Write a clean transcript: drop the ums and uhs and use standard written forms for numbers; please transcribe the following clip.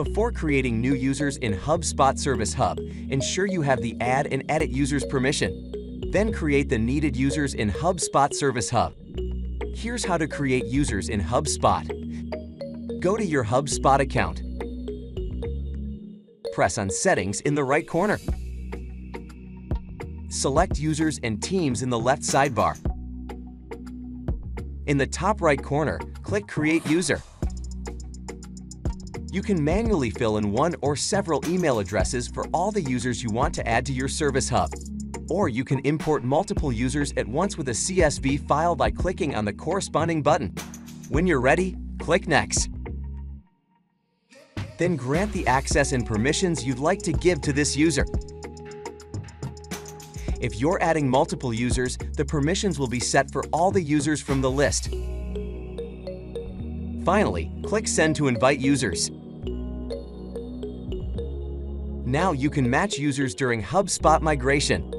Before creating new users in HubSpot Service Hub, ensure you have the Add and Edit Users permission. Then create the needed users in HubSpot Service Hub. Here's how to create users in HubSpot. Go to your HubSpot account. Press on Settings in the right corner. Select Users and Teams in the left sidebar. In the top right corner, click Create User. You can manually fill in one or several email addresses for all the users you want to add to your Service Hub. Or you can import multiple users at once with a CSV file by clicking on the corresponding button. When you're ready, click Next. Then grant the access and permissions you'd like to give to this user. If you're adding multiple users, the permissions will be set for all the users from the list. Finally, click Send to invite users. Now you can match users during HubSpot migration.